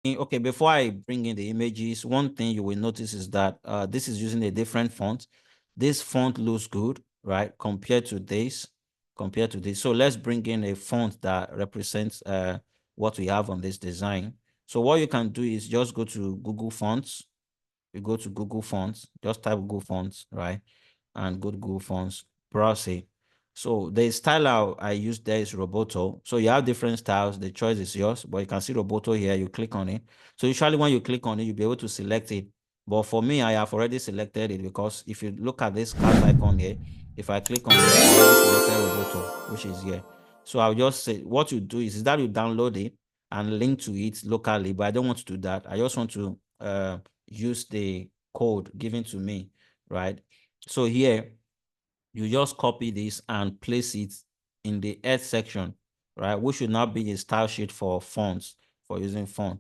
Okay, before I bring in the images, one thing you will notice is that this is using a different font. This font looks good, right? Compared to this. So let's bring in a font that represents what we have on this design. So what you can do is just go to Google Fonts. You go to Google Fonts, just type Google Fonts, right? And go to Google Fonts, browse it. So the style I use there is Roboto. So you have different styles. The choice is yours, but you can see Roboto here. You click on it. So usually when you click on it, you'll be able to select it. But for me, I have already selected it because if you look at this cat icon here, if I click on it, I already selected Roboto, which is here. So I'll just say what you do is that you download it and link to it locally, but I don't want to do that. I just want to use the code given to me, right? So here, you just copy this and place it in the head section, right? Which should now be a style sheet for fonts, for using font.